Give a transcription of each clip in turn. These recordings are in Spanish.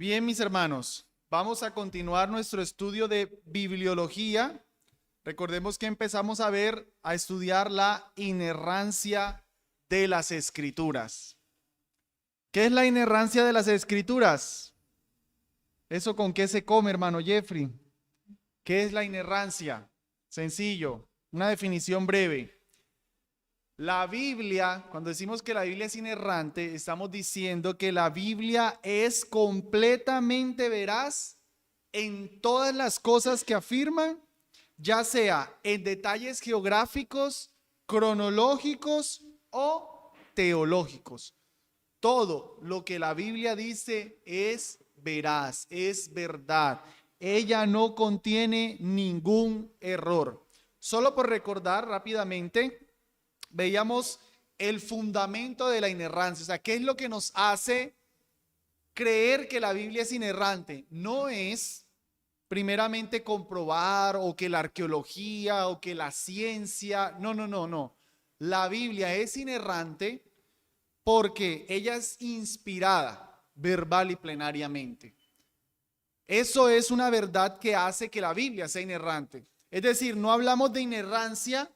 Bien, mis hermanos, vamos a continuar nuestro estudio de bibliología. Recordemos que empezamos a estudiar la inerrancia de las escrituras. ¿Qué es la inerrancia de las escrituras? ¿Eso con qué se come, hermano Jeffrey? ¿Qué es la inerrancia? Sencillo, una definición breve. La Biblia, cuando decimos que la Biblia es inerrante, estamos diciendo que la Biblia es completamente veraz en todas las cosas que afirman, ya sea en detalles geográficos, cronológicos o teológicos. Todo lo que la Biblia dice es veraz, es verdad. Ella no contiene ningún error. Solo por recordar rápidamente, veíamos el fundamento de la inerrancia. O sea, ¿qué es lo que nos hace creer que la Biblia es inerrante? No es primeramente comprobar o que la arqueología o que la ciencia. No. La Biblia es inerrante porque ella es inspirada verbal y plenariamente. Eso es una verdad que hace que la Biblia sea inerrante. Es decir, no hablamos de inerrancia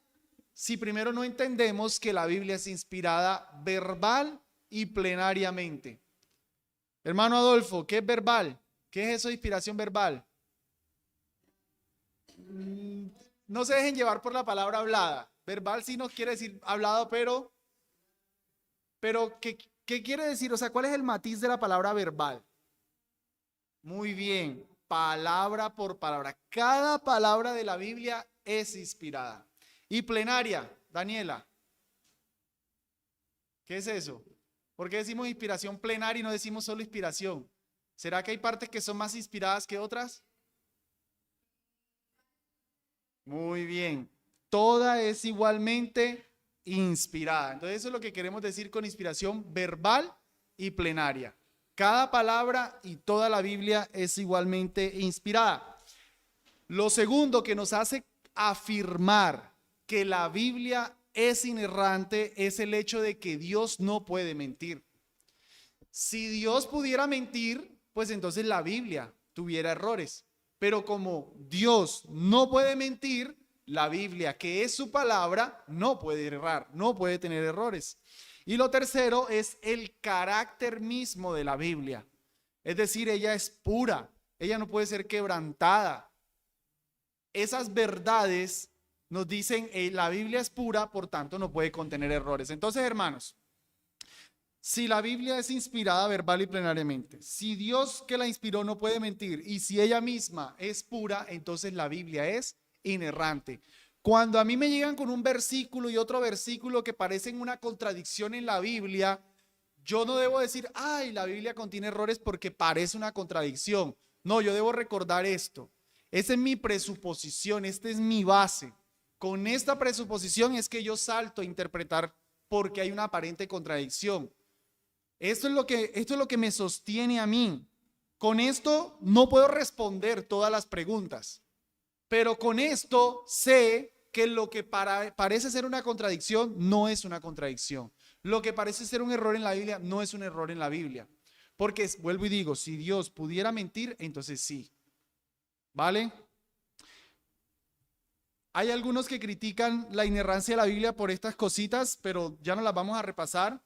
si primero no entendemos que la Biblia es inspirada verbal y plenariamente. Hermano Adolfo, ¿qué es verbal? ¿Qué es eso de inspiración verbal? No se dejen llevar por la palabra hablada. Verbal sí no quiere decir hablado, pero ¿qué quiere decir? O sea, ¿cuál es el matiz de la palabra verbal? Muy bien, palabra por palabra. Cada palabra de la Biblia es inspirada. Y plenaria, Daniela, ¿qué es eso? ¿Por qué decimos inspiración plenaria y no decimos solo inspiración? ¿Será que hay partes que son más inspiradas que otras? Muy bien, toda es igualmente inspirada. Entonces eso es lo que queremos decir con inspiración verbal y plenaria. Cada palabra y toda la Biblia es igualmente inspirada. Lo segundo que nos hace afirmar que la Biblia es inerrante es el hecho de que Dios no puede mentir. Si Dios pudiera mentir, pues entonces la Biblia tuviera errores. Pero como Dios no puede mentir, la Biblia, que es su palabra, no puede errar, no puede tener errores. Y lo tercero es el carácter mismo de la Biblia. Es decir, ella es pura, ella no puede ser quebrantada. Esas verdades nos dicen, la Biblia es pura, por tanto no puede contener errores. Entonces, hermanos, si la Biblia es inspirada verbal y plenariamente, si Dios que la inspiró no puede mentir y si ella misma es pura, entonces la Biblia es inerrante. Cuando a mí me llegan con un versículo y otro versículo que parecen una contradicción en la Biblia, yo no debo decir, ay, la Biblia contiene errores porque parece una contradicción. No, yo debo recordar esto. Esa es mi presuposición, esta es mi base. Con esta presuposición es que yo salto a interpretar porque hay una aparente contradicción. Esto es lo que me sostiene a mí. Con esto no puedo responder todas las preguntas, pero con esto sé que lo que parece ser una contradicción no es una contradicción. Lo que parece ser un error en la Biblia no es un error en la Biblia. Porque, vuelvo y digo, si Dios pudiera mentir, entonces sí. ¿Vale? Hay algunos que critican la inerrancia de la Biblia por estas cositas, pero ya no las vamos a repasar.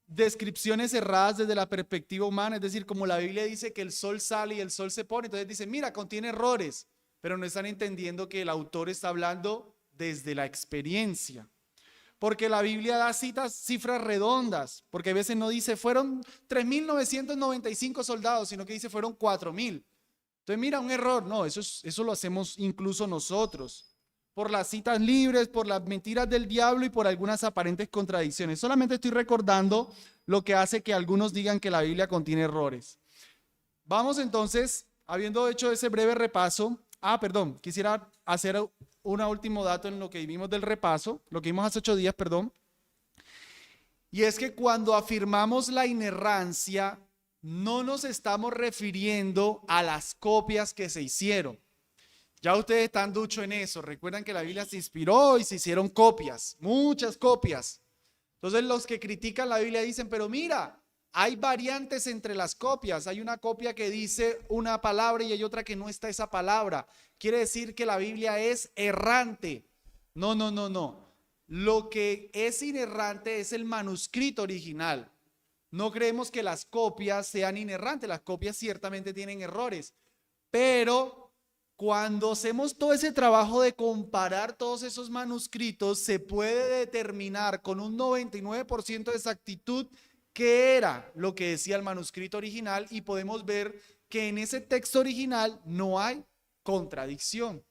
Descripciones erradas desde la perspectiva humana, es decir, como la Biblia dice que el sol sale y el sol se pone, entonces dicen, mira, contiene errores, pero no están entendiendo que el autor está hablando desde la experiencia. Porque la Biblia da cifras redondas, porque a veces no dice fueron 3.995 soldados, sino que dice fueron 4.000. Entonces, mira, un error. No, eso lo hacemos incluso nosotros. Por las citas libres, por las mentiras del diablo y por algunas aparentes contradicciones. Solamente estoy recordando lo que hace que algunos digan que la Biblia contiene errores. Vamos entonces, habiendo hecho ese breve repaso. Quisiera hacer un último dato en lo que vimos del repaso, lo que vimos hace 8 días, Y es que cuando afirmamos la inerrancia, no nos estamos refiriendo a las copias que se hicieron. Ya ustedes están duchos en eso. Recuerdan que la Biblia se inspiró y se hicieron copias, muchas copias. Entonces los que critican la Biblia dicen, pero mira, hay variantes entre las copias. Hay una copia que dice una palabra y hay otra que no está esa palabra. Quiere decir que la Biblia es errante. No, no, no, no. Lo que es inerrante es el manuscrito original. No creemos que las copias sean inerrantes. Las copias ciertamente tienen errores. Pero cuando hacemos todo ese trabajo de comparar todos esos manuscritos, se puede determinar con un 99% de exactitud qué era lo que decía el manuscrito original y podemos ver que en ese texto original no hay contradicción.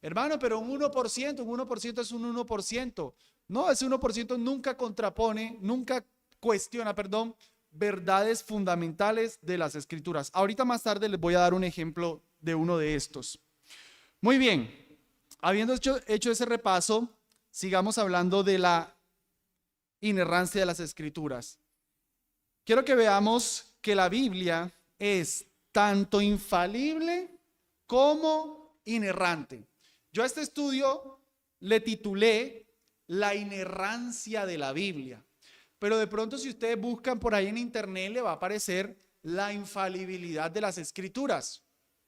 Hermano, pero un 1% es un 1%. No, ese 1% nunca contrapone, nunca cuestiona, perdón, verdades fundamentales de las Escrituras. Ahorita más tarde les voy a dar un ejemplo de uno de estos. Muy bien, habiendo hecho ese repaso, sigamos hablando de la inerrancia de las Escrituras. Quiero que veamos que la Biblia es tanto infalible como inerrante. Yo a este estudio le titulé La inerrancia de la Biblia. Pero de pronto si ustedes buscan por ahí en internet le va a aparecer la infalibilidad de las Escrituras.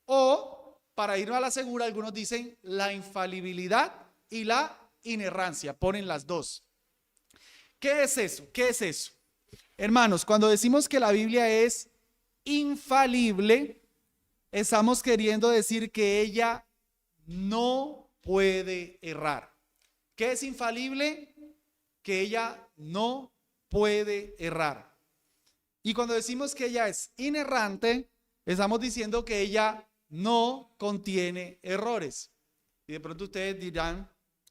O, para irnos a la segura, algunos dicen la infalibilidad y la inerrancia. Ponen las dos. ¿Qué es eso? ¿Qué es eso? Hermanos, cuando decimos que la Biblia es infalible, estamos queriendo decir que ella no puede errar. ¿Qué es infalible? Que ella no puede errar. Y cuando decimos que ella es inerrante, estamos diciendo que ella no contiene errores. Y de pronto ustedes dirán,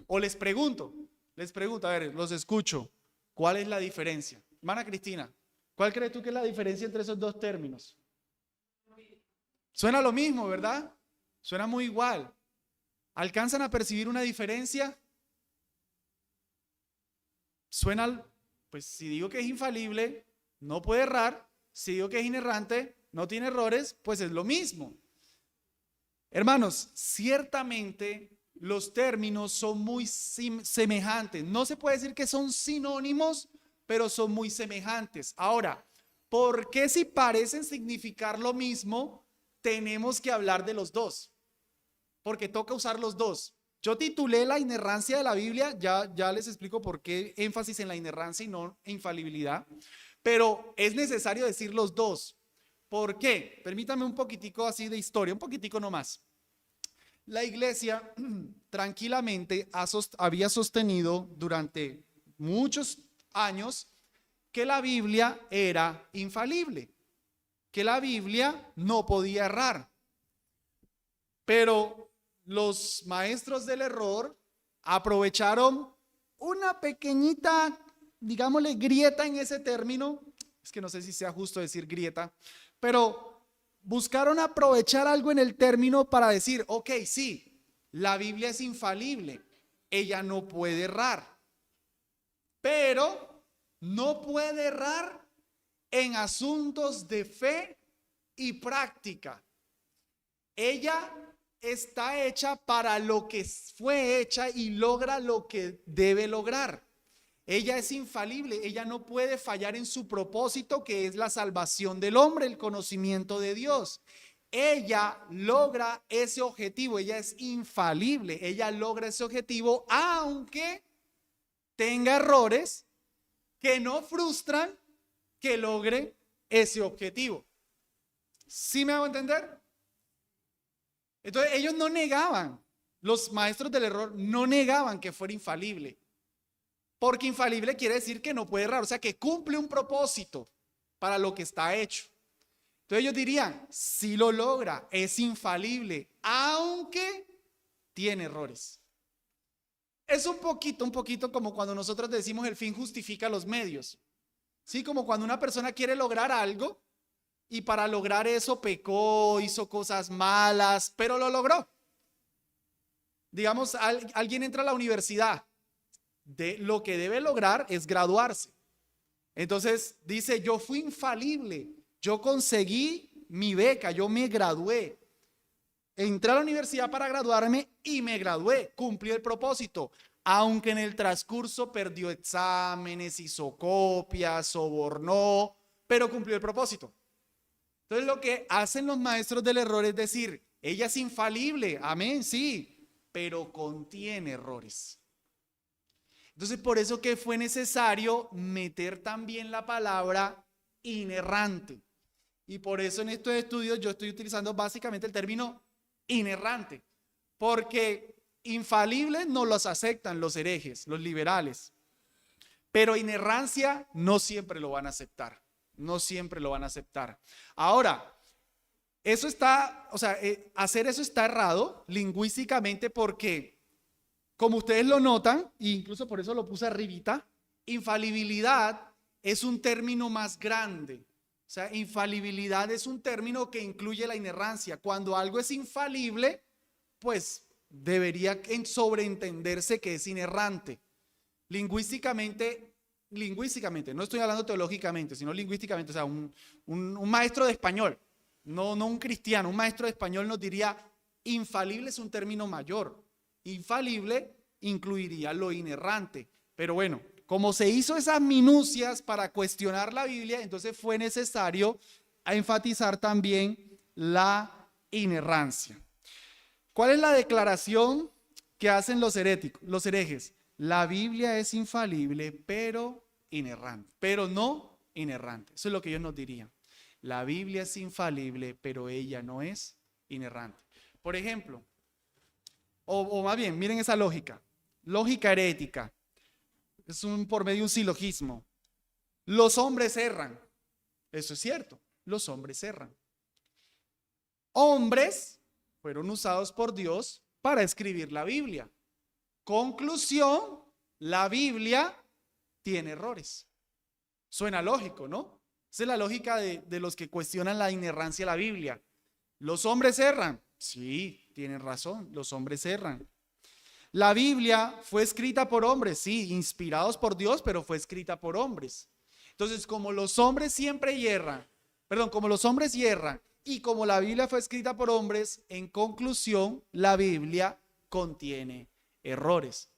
o les pregunto, a ver, los escucho, ¿cuál es la diferencia? Hermana Cristina, ¿cuál crees tú que es la diferencia entre esos dos términos? Suena lo mismo, ¿verdad? Suena muy igual. ¿Alcanzan a percibir una diferencia? Suena, pues si digo que es infalible, no puede errar. Si digo que es inerrante, no tiene errores, pues es lo mismo. Hermanos, ciertamente los términos son muy semejantes. No se puede decir que son sinónimos, pero son muy semejantes. Ahora, ¿por qué si parecen significar lo mismo, tenemos que hablar de los dos? Porque toca usar los dos. Yo titulé la inerrancia de la Biblia, ya les explico por qué énfasis en la inerrancia y no infalibilidad, pero es necesario decir los dos. ¿Por qué? Permítame un poquitico así de historia, un poquitico nomás. La iglesia tranquilamente había sostenido durante muchos años que la Biblia era infalible, que la Biblia no podía errar. Pero los maestros del error aprovecharon una pequeñita, digámosle, grieta en ese término. Es que no sé si sea justo decir grieta, pero buscaron aprovechar algo en el término para decir, ok, sí, la Biblia es infalible, ella no puede errar, pero no puede errar en asuntos de fe y práctica. Ella está hecha para lo que fue hecha y logra lo que debe lograr. Ella es infalible, ella no puede fallar en su propósito, que es la salvación del hombre, el conocimiento de Dios. Ella logra ese objetivo, ella es infalible, ella logra ese objetivo, aunque tenga errores que no frustran que logre ese objetivo. ¿Sí me hago entender? Entonces ellos no negaban, los maestros del error no negaban que fuera infalible, porque infalible quiere decir que no puede errar, o sea que cumple un propósito para lo que está hecho. Entonces ellos dirían, si lo logra, es infalible, aunque tiene errores. Es un poquito como cuando nosotros decimos el fin justifica los medios. Sí, como cuando una persona quiere lograr algo y para lograr eso pecó, hizo cosas malas, pero lo logró. Digamos, alguien entra a la universidad, lo que debe lograr es graduarse. Entonces dice, yo fui infalible, yo conseguí mi beca, yo me gradué. Entré a la universidad para graduarme y me gradué, cumplí el propósito. Aunque en el transcurso perdió exámenes, hizo copias, sobornó, pero cumplió el propósito. Entonces lo que hacen los maestros del error es decir, ella es infalible, amén, sí, pero contiene errores. Entonces por eso que fue necesario meter también la palabra inerrante. Y por eso en estos estudios yo estoy utilizando básicamente el término inerrante, porque infalibles no los aceptan los herejes, los liberales, pero inerrancia no siempre lo van a aceptar, no siempre lo van a aceptar. Ahora, eso está, o sea, hacer eso está errado lingüísticamente porque, como ustedes lo notan, e incluso por eso lo puse arribita, infalibilidad es un término más grande. O sea, infalibilidad es un término que incluye la inerrancia. Cuando algo es infalible, pues debería sobreentenderse que es inerrante. Lingüísticamente, no estoy hablando teológicamente, sino lingüísticamente, o sea, un maestro de español, no un cristiano, un maestro de español nos diría, infalible es un término mayor. Infalible incluiría lo inerrante. Pero bueno, como se hizo esas minucias para cuestionar la Biblia, entonces fue necesario enfatizar también la inerrancia. ¿Cuál es la declaración que hacen los herejes? La Biblia es infalible, pero inerrante, pero no inerrante. Eso es lo que ellos nos dirían. La Biblia es infalible, pero ella no es inerrante. Por ejemplo, o más bien, miren esa lógica herética. Es por medio de un silogismo. Los hombres erran. Eso es cierto, los hombres erran. Hombres fueron usados por Dios para escribir la Biblia. Conclusión, la Biblia tiene errores. Suena lógico, ¿no? Esa es la lógica de los que cuestionan la inerrancia de la Biblia. ¿Los hombres erran? Sí, tienen razón, los hombres erran. La Biblia fue escrita por hombres, sí, inspirados por Dios, pero fue escrita por hombres. Entonces, como los hombres siempre hierran, como los hombres hierran y como la Biblia fue escrita por hombres, en conclusión, la Biblia contiene errores.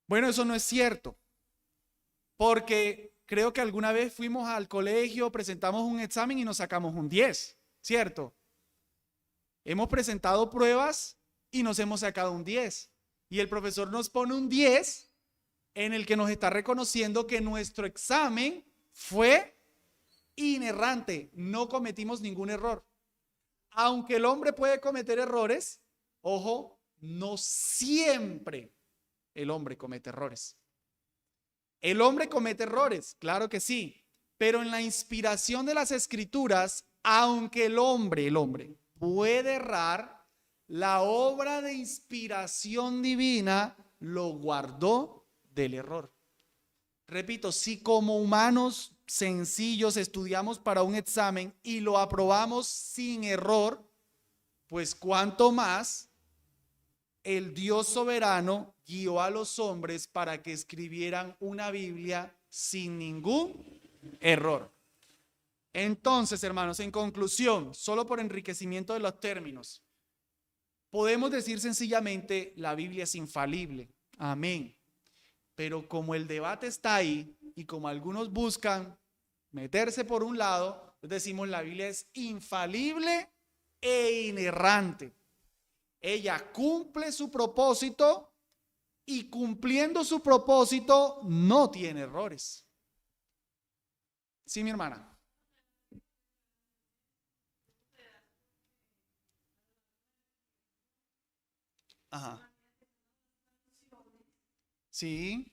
Bueno, eso no es cierto, porque creo que alguna vez fuimos al colegio, presentamos un examen y nos sacamos un 10, ¿cierto? Hemos presentado pruebas y nos hemos sacado un 10. Y el profesor nos pone un 10 en el que nos está reconociendo que nuestro examen fue inerrante, no cometimos ningún error. Aunque el hombre puede cometer errores, ojo, no siempre el hombre comete errores. El hombre comete errores, claro que sí, pero en la inspiración de las escrituras, aunque el hombre puede errar, la obra de inspiración divina lo guardó del error. Repito, si como humanos sencillos estudiamos para un examen y lo aprobamos sin error, pues cuánto más el Dios soberano guió a los hombres para que escribieran una Biblia sin ningún error. Entonces, hermanos, en conclusión, solo por enriquecimiento de los términos, podemos decir sencillamente, la Biblia es infalible. Amén. Pero como el debate está ahí y como algunos buscan meterse por un lado, decimos la Biblia es infalible e inerrante. Ella cumple su propósito y cumpliendo su propósito no tiene errores. Sí, mi hermana. Ajá. Sí.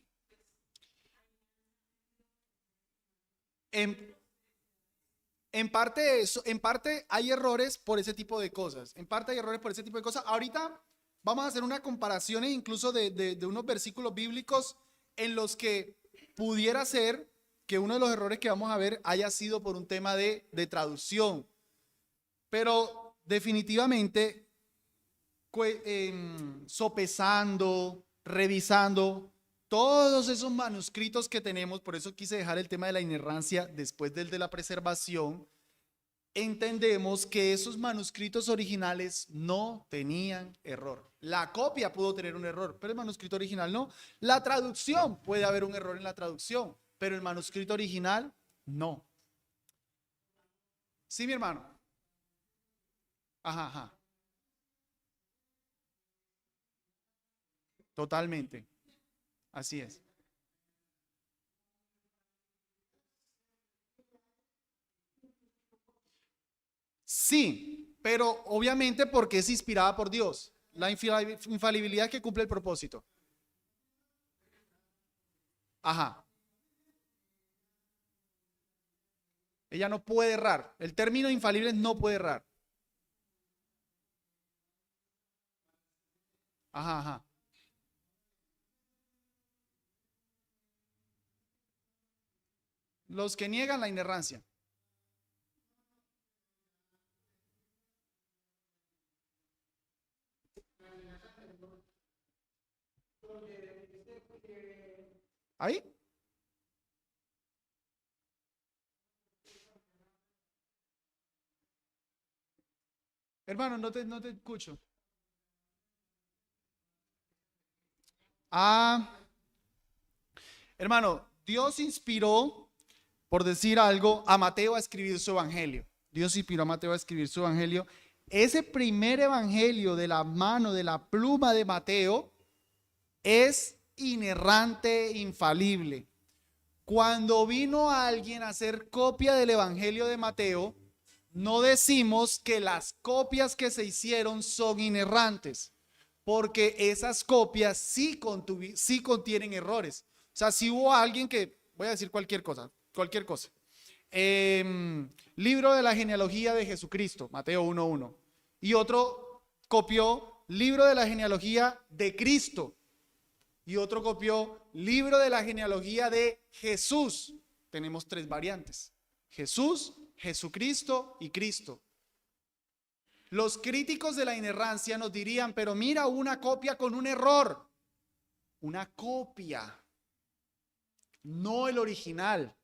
En parte eso, en parte hay errores por ese tipo de cosas. En parte hay errores por ese tipo de cosas. Ahorita vamos a hacer una comparación incluso de unos versículos bíblicos en los que pudiera ser que uno de los errores que vamos a ver haya sido por un tema de traducción. Pero definitivamente, sopesando, revisando todos esos manuscritos que tenemos, por eso quise dejar el tema de la inerrancia después del de la preservación, entendemos que esos manuscritos originales no tenían error. La copia pudo tener un error, pero el manuscrito original no. La traducción, puede haber un error en la traducción, pero el manuscrito original No. Sí, mi hermano. Ajá, ajá. Totalmente. Así es. Sí, pero obviamente porque es inspirada por Dios. La infalibilidad que cumple el propósito. Ajá. Ella no puede errar. El término infalible no puede errar. Ajá, ajá. Los que niegan la inerrancia. ¿Ahí? Hermano, no te escucho. Ah, hermano, Dios inspiró, por decir algo, a Mateo a escribir su evangelio. Dios inspiró a Mateo a escribir su evangelio. Ese primer evangelio de la mano, de la pluma de Mateo, es inerrante, infalible. Cuando vino alguien a hacer copia del evangelio de Mateo, no decimos que las copias que se hicieron son inerrantes, porque esas copias sí contienen errores. O sea, si hubo alguien que, voy a decir cualquier cosa. Libro de la genealogía de Jesucristo, Mateo 1:1. Y otro copió libro de la genealogía de Cristo. Y otro copió libro de la genealogía de Jesús. Tenemos tres variantes: Jesús, Jesucristo y Cristo. Los críticos de la inerrancia nos dirían, pero mira, una copia con un error. Una copia, no el original.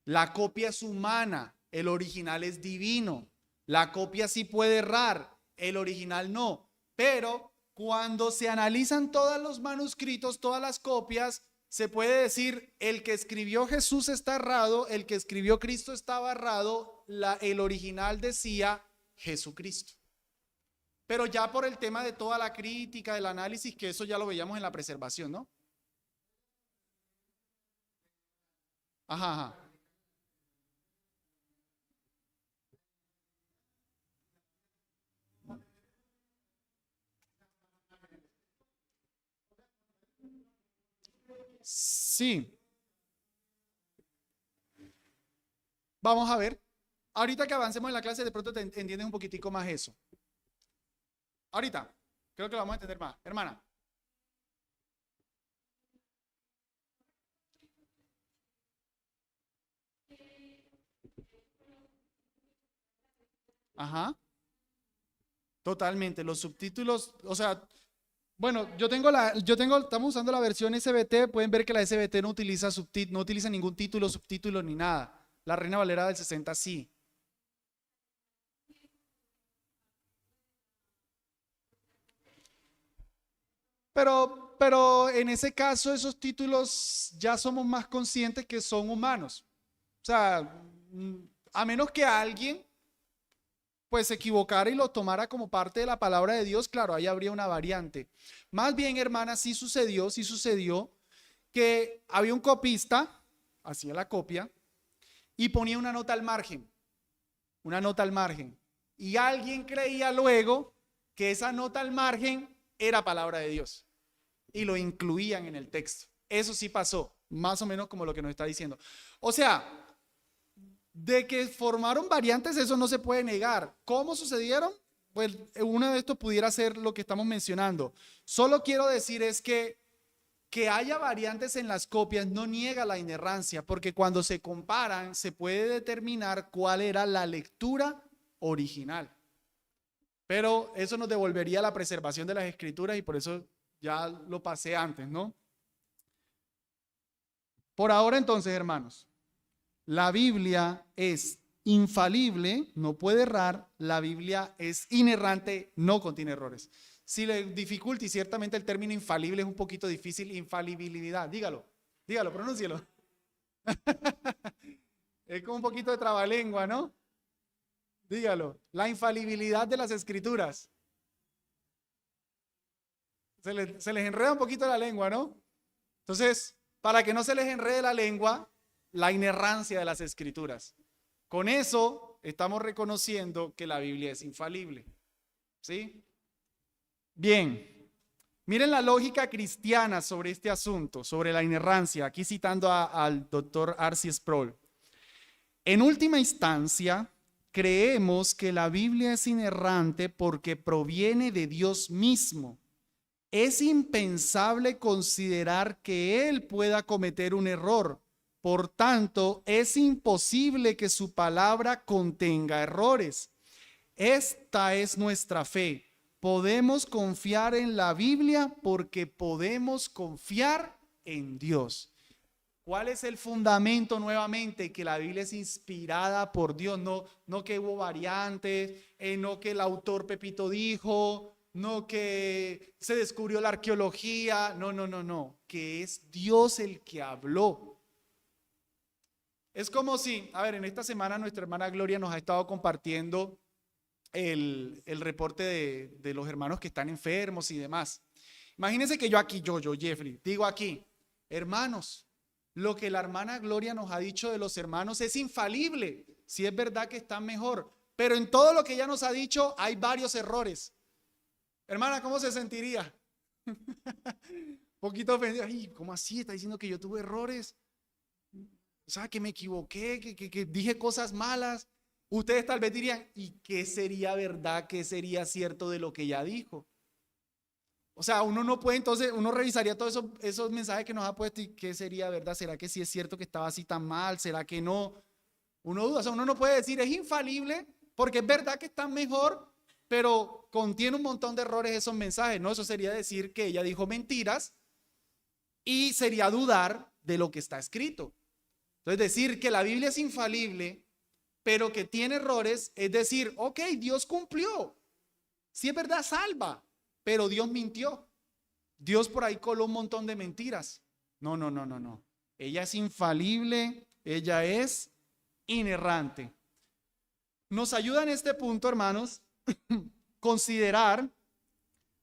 La copia es humana, el original es divino. La copia sí puede errar, el original no. Pero cuando se analizan todos los manuscritos, todas las copias, se puede decir, el que escribió Jesús está errado, el que escribió Cristo estaba errado, el original decía Jesucristo. Pero ya por el tema de toda la crítica, del análisis, que eso ya lo veíamos en la preservación, ¿no? Ajá, ajá. Sí, vamos a ver. Ahorita que avancemos en la clase, de pronto te entiendes un poquitico más eso. Ahorita, creo que lo vamos a entender más. Hermana. Ajá. Totalmente. Los subtítulos, o sea, bueno, estamos usando la versión SBT. Pueden ver que la SBT no utiliza no utiliza ningún título, subtítulo ni nada. La Reina Valera del 60 sí. Pero en ese caso, esos títulos ya somos más conscientes que son humanos. O sea, mm, a menos que alguien pues se equivocara y lo tomara como parte de la palabra de Dios, claro, ahí habría una variante. Más bien, hermana, sí sucedió que había un copista, hacía la copia, y ponía una nota al margen. Y alguien creía luego que esa nota al margen era palabra de Dios y lo incluían en el texto. Eso sí pasó, más o menos como lo que nos está diciendo. O sea, de que formaron variantes, eso no se puede negar. ¿Cómo sucedieron? Pues uno de estos pudiera ser lo que estamos mencionando. Solo quiero decir es que haya variantes en las copias no niega la inerrancia, porque cuando se comparan se puede determinar cuál era la lectura original. Pero eso nos devolvería a la preservación de las escrituras y por eso ya lo pasé antes, ¿no? Por ahora entonces, hermanos, la Biblia es infalible, no puede errar, la Biblia es inerrante, no contiene errores. Si le dificulta, y ciertamente el término infalible es un poquito difícil, infalibilidad, dígalo, pronúncielo. Es como un poquito de trabalengua, ¿no? Dígalo. La infalibilidad de las escrituras. Se les enreda un poquito la lengua, ¿no? Entonces, para que no se les enrede la lengua, la inerrancia de las escrituras. Con eso estamos reconociendo que la Biblia es infalible. ¿Sí? Bien. Miren la lógica cristiana sobre este asunto, sobre la inerrancia, aquí citando al doctor R.C. Sproul. En última instancia, creemos que la Biblia es inerrante porque proviene de Dios mismo. Es impensable considerar que Él pueda cometer un error. Por tanto, es imposible que su palabra contenga errores. Esta es nuestra fe. Podemos confiar en la Biblia porque podemos confiar en Dios. ¿Cuál es el fundamento nuevamente? Que la Biblia es inspirada por Dios, no que hubo variantes, no que el autor Pepito dijo, no que se descubrió la arqueología, no, que es Dios el que habló. Es como si, a ver, en esta semana nuestra hermana Gloria nos ha estado compartiendo el reporte de los hermanos que están enfermos y demás. Imagínense que yo aquí, yo, Jeffrey, digo aquí, hermanos, lo que la hermana Gloria nos ha dicho de los hermanos es infalible, si es verdad que están mejor, pero en todo lo que ella nos ha dicho hay varios errores. Hermana, ¿cómo se sentiría? Un poquito ofendida. Ay, ¿cómo así? Está diciendo que yo tuve errores. O sea, que me equivoqué, que dije cosas malas. Ustedes tal vez dirían, ¿y qué sería verdad, qué sería cierto de lo que ella dijo? O sea, uno no puede, entonces, uno revisaría todos esos mensajes que nos ha puesto y qué sería verdad. ¿Será que sí es cierto que estaba así tan mal? ¿Será que no? Uno duda, o sea, uno no puede decir, es infalible, porque es verdad que están mejor, pero contiene un montón de errores esos mensajes, ¿no? Eso sería decir que ella dijo mentiras y sería dudar de lo que está escrito. Entonces, decir que la Biblia es infalible, pero que tiene errores, es decir, ok, Dios cumplió. Si es verdad, salva, pero Dios mintió. Dios por ahí coló un montón de mentiras. No. Ella es infalible, ella es inerrante. Nos ayuda en este punto, hermanos, considerar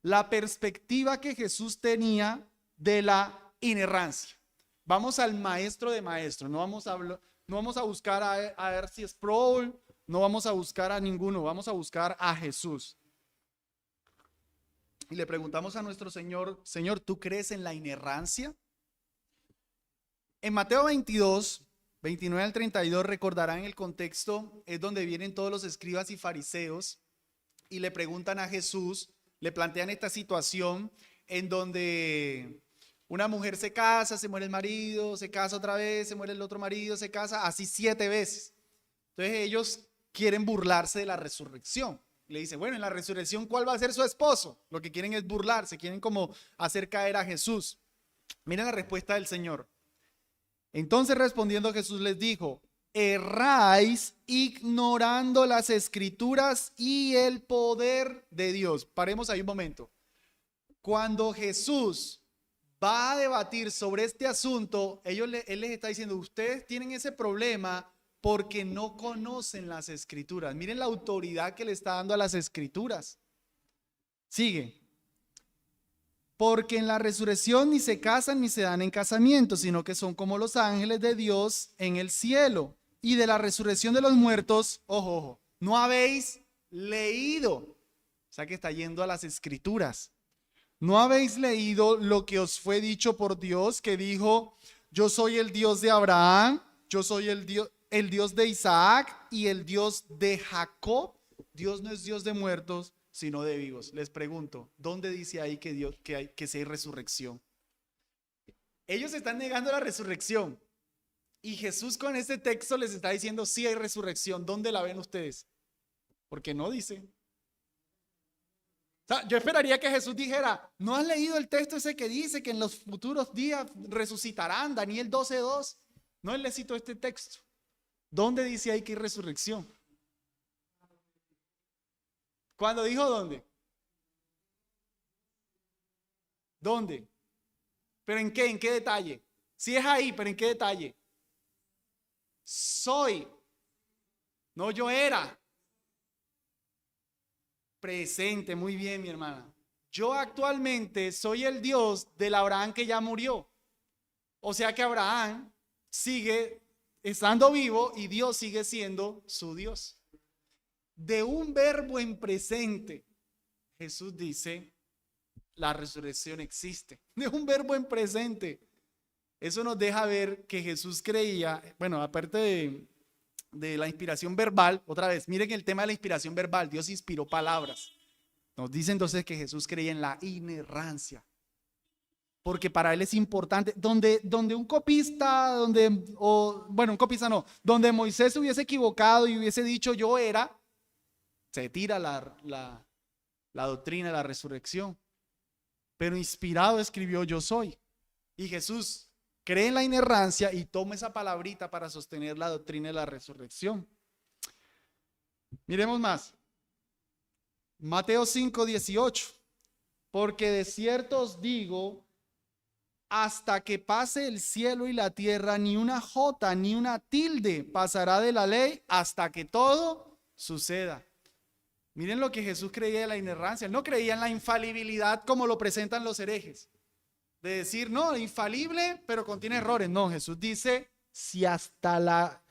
la perspectiva que Jesús tenía de la inerrancia. Vamos al maestro de maestros, no vamos a buscar a R.C. Sproul, no vamos a buscar a ninguno, vamos a buscar a Jesús. Y le preguntamos a nuestro Señor, Señor, ¿tú crees en la inerrancia? En Mateo 22, 29 al 32, recordarán el contexto, es donde vienen todos los escribas y fariseos y le preguntan a Jesús, le plantean esta situación en donde una mujer se casa, se muere el marido, se casa otra vez, se muere el otro marido, se casa, así 7 veces. Entonces ellos quieren burlarse de la resurrección. Le dice, bueno, en la resurrección, ¿cuál va a ser su esposo? Lo que quieren es burlarse, quieren como hacer caer a Jesús. Miren la respuesta del Señor. Entonces respondiendo Jesús les dijo, erráis ignorando las escrituras y el poder de Dios. Paremos ahí un momento. Cuando Jesús va a debatir sobre este asunto, él les está diciendo, ustedes tienen ese problema porque no conocen las escrituras. Miren la autoridad que le está dando a las escrituras. Sigue. Porque en la resurrección ni se casan ni se dan en casamiento, sino que son como los ángeles de Dios en el cielo. Y de la resurrección de los muertos, ojo, no habéis leído. O sea que está yendo a las escrituras. ¿No habéis leído lo que os fue dicho por Dios, que dijo, yo soy el Dios de Abraham, yo soy el Dios de Isaac y el Dios de Jacob? Dios no es Dios de muertos, sino de vivos. Les pregunto, ¿dónde dice ahí que sí hay resurrección? Ellos están negando la resurrección y Jesús con este texto les está diciendo sí hay resurrección. ¿Dónde la ven ustedes? Porque no dice. O sea, yo esperaría que Jesús dijera, ¿no has leído el texto ese que dice que en los futuros días resucitarán? Daniel 12:2. No, él le citó este texto. ¿Dónde dice ahí que hay resurrección? ¿Cuándo dijo dónde? ¿Dónde? ¿Pero en qué? ¿En qué detalle? Sí es ahí, pero ¿en qué detalle? soy. No yo era. Presente, muy bien, mi hermana. Yo actualmente soy el Dios del Abraham que ya murió. O sea que Abraham sigue estando vivo y Dios sigue siendo su Dios. De un verbo en presente, Jesús dice, la resurrección existe. De un verbo en presente. Eso nos deja ver que Jesús creía, bueno, aparte de la inspiración verbal, otra vez, miren el tema de la inspiración verbal, Dios inspiró palabras. Nos dice entonces que Jesús creía en la inerrancia. Porque para él es importante, donde un copista, un copista no, donde Moisés se hubiese equivocado y hubiese dicho yo era, se tira la doctrina de la resurrección. Pero inspirado escribió yo soy. Y Jesús cree en la inerrancia y toma esa palabrita para sostener la doctrina de la resurrección. Miremos más. Mateo 5:18. Porque de cierto os digo, hasta que pase el cielo y la tierra, ni una jota ni una tilde pasará de la ley hasta que todo suceda. Miren lo que Jesús creía de la inerrancia. Él no creía en la infalibilidad como lo presentan los herejes. De decir, no, infalible, pero contiene errores. No, Jesús dice, si hasta la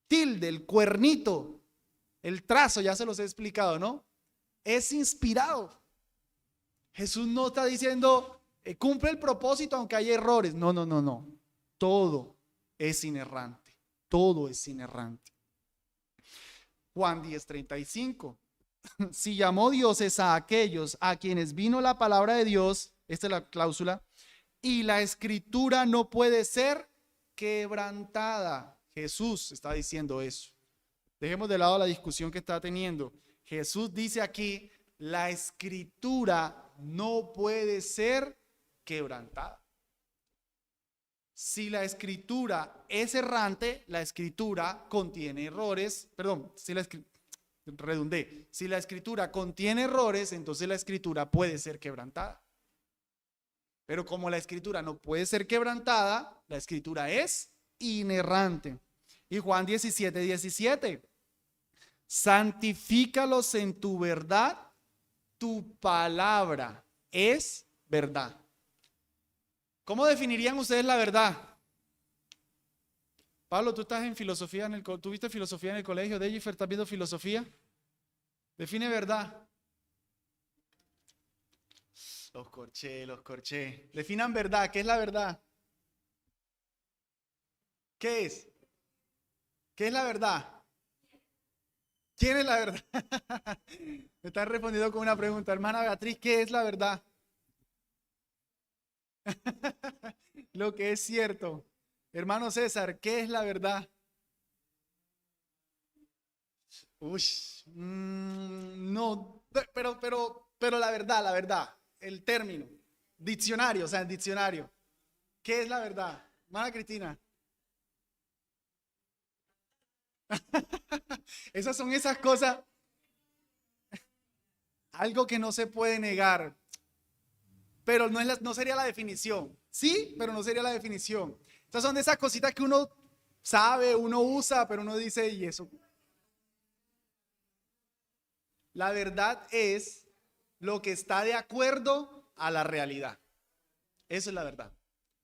tilde, el cuernito, el trazo, ya se los he explicado, ¿no? Es inspirado. Jesús no está diciendo, cumple el propósito aunque haya errores. No, no, no, no. Todo es inerrante. Todo es inerrante. Juan 10:35. Si llamó dioses a aquellos a quienes vino la palabra de Dios, esta es la cláusula, y la escritura no puede ser quebrantada. Jesús está diciendo eso. Dejemos de lado la discusión que está teniendo. Jesús dice aquí, la escritura no puede ser quebrantada. Si la escritura es errante, la escritura contiene errores, si la escritura contiene errores, entonces la escritura puede ser quebrantada. Pero como la escritura no puede ser quebrantada, la escritura es inerrante. Y Juan 17:17, santifícalos en tu verdad, tu palabra es verdad. ¿Cómo definirían ustedes la verdad? Pablo, tú estás en filosofía, ¿tú viste filosofía en el colegio? Jennifer, ¿estás viendo filosofía? Define verdad. Los corché. Definan verdad. ¿Qué es la verdad? ¿Qué es? ¿Qué es la verdad? ¿Quién es la verdad? Me están respondiendo con una pregunta. Hermana Beatriz, ¿qué es la verdad? Lo que es cierto. Hermano César, ¿qué es la verdad? No, pero la verdad, el término, diccionario, o sea, el diccionario. ¿Qué es la verdad? Hermana Cristina. Esas son esas cosas, algo que no se puede negar, pero no sería la definición. Sí, pero no sería la definición. Estas son de esas cositas que uno sabe, uno usa, pero uno dice, ¿y eso? La verdad es lo que está de acuerdo a la realidad. Eso es la verdad.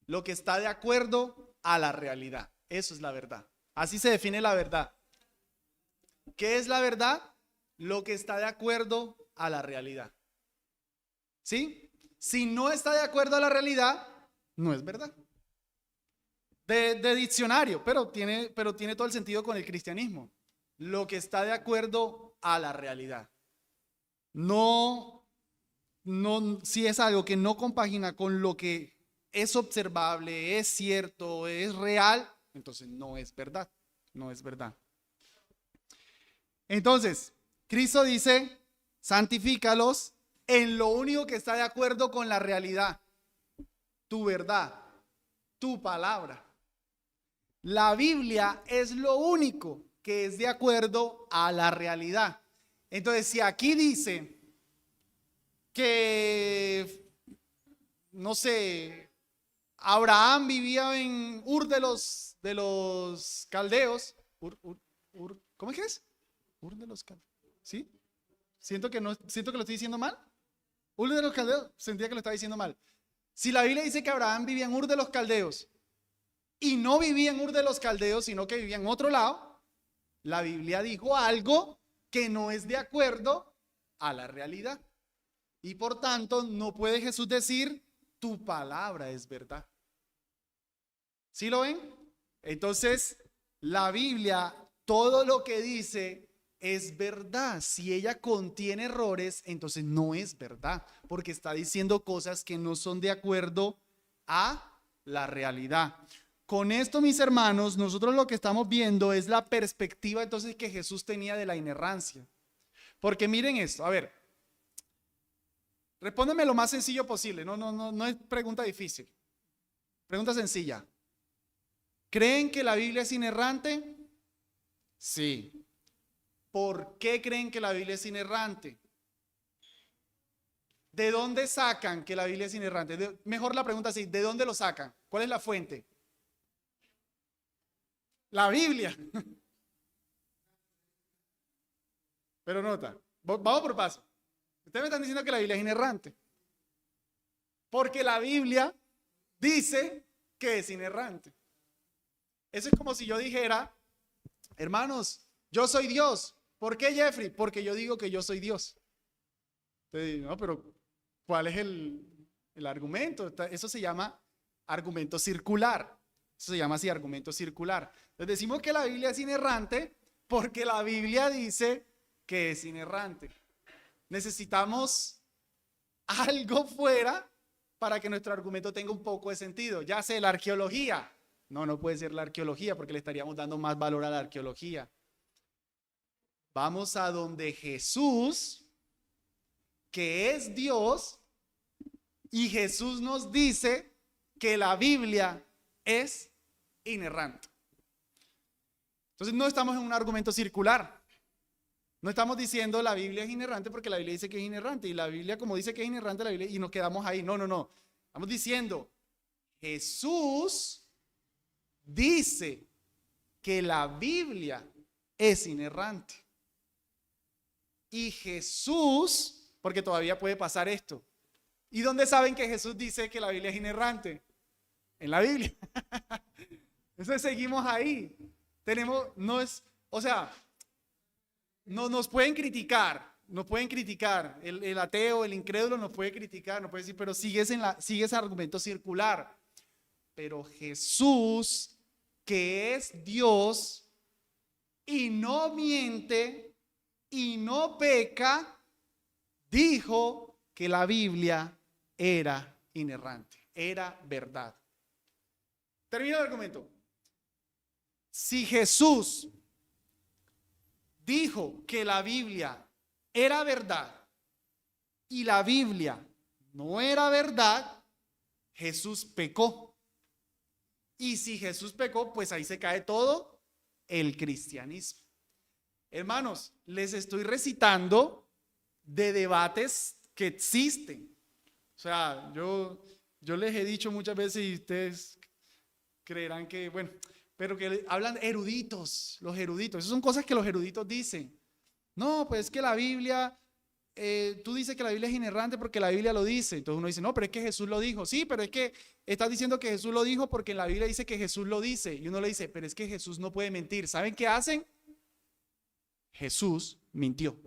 Lo que está de acuerdo a la realidad. Eso es la verdad. Así se define la verdad. ¿Qué es la verdad? Lo que está de acuerdo a la realidad. ¿Sí? Si no está de acuerdo a la realidad, no es verdad. De diccionario, pero tiene todo el sentido con el cristianismo. Lo que está de acuerdo a la realidad. No, si es algo que no compagina con lo que es observable, es cierto, es real, entonces no es verdad. No es verdad. Entonces, Cristo dice, santifícalos en lo único que está de acuerdo con la realidad, tu verdad, tu palabra. La Biblia es lo único que es de acuerdo a la realidad. Entonces, si aquí dice que, no sé, Abraham vivía en Ur de los caldeos. ¿Cómo es que es? Ur de los caldeos. ¿Sí? Siento que lo estoy diciendo mal. Ur de los caldeos, sentía que lo estaba diciendo mal. Si la Biblia dice que Abraham vivía en Ur de los caldeos y no vivía en Ur de los caldeos, sino que vivía en otro lado, la Biblia dijo algo que no es de acuerdo a la realidad. Y por tanto, no puede Jesús decir, tu palabra es verdad. ¿Sí lo ven? Entonces, la Biblia, todo lo que dice es verdad. Si ella contiene errores, entonces no es verdad, porque está diciendo cosas que no son de acuerdo a la realidad. Con esto, mis hermanos, nosotros lo que estamos viendo es la perspectiva entonces que Jesús tenía de la inerrancia. Porque miren esto, a ver, respóndeme lo más sencillo posible, no es pregunta difícil, pregunta sencilla. ¿Creen que la Biblia es inerrante? Sí. ¿Por qué creen que la Biblia es inerrante? ¿De dónde sacan que la Biblia es inerrante? Mejor la pregunta así, ¿de dónde lo sacan? ¿Cuál es la fuente? La Biblia. Pero nota, vamos por paso. Ustedes me están diciendo que la Biblia es inerrante. Porque la Biblia dice que es inerrante. Eso es como si yo dijera, hermanos, yo soy Dios. ¿Por qué, Jeffrey? Porque yo digo que yo soy Dios. Entonces, no, pero ¿cuál es el argumento? Eso se llama argumento circular. Eso se llama así, argumento circular. Entonces decimos que la Biblia es inerrante porque la Biblia dice que es inerrante. Necesitamos algo fuera para que nuestro argumento tenga un poco de sentido. Ya sé, la arqueología. No puede ser la arqueología porque le estaríamos dando más valor a la arqueología. Vamos a donde Jesús, que es Dios, y Jesús nos dice que la Biblia es inerrante. Entonces no estamos en un argumento circular. No estamos diciendo la Biblia es inerrante porque la Biblia dice que es inerrante. Y la Biblia, como dice que es inerrante, la Biblia, y nos quedamos ahí. No. Estamos diciendo, Jesús dice que la Biblia es inerrante. Y Jesús, porque todavía puede pasar esto. ¿Y dónde saben que Jesús dice que la Biblia es inerrante? En la Biblia. Entonces seguimos ahí. No nos pueden criticar. El ateo, el incrédulo nos puede criticar, nos puede decir, pero sigue ese argumento circular. Pero Jesús, que es Dios y no miente y no peca, dijo que la Biblia era inerrante, era verdad. Termino el argumento. Si Jesús dijo que la Biblia era verdad y la Biblia no era verdad, Jesús pecó. Y si Jesús pecó, pues ahí se cae todo el cristianismo. Hermanos, les estoy recitando de debates que existen. O sea, yo les he dicho muchas veces y ustedes creerán que, bueno, pero que hablan eruditos, los eruditos. Esas son cosas que los eruditos dicen. No, pues es que la Biblia, tú dices que la Biblia es inerrante porque la Biblia lo dice. Entonces uno dice, no, pero es que Jesús lo dijo. Sí, pero es que estás diciendo que Jesús lo dijo porque en la Biblia dice que Jesús lo dice. Y uno le dice, pero es que Jesús no puede mentir. ¿Saben qué hacen? Jesús mintió.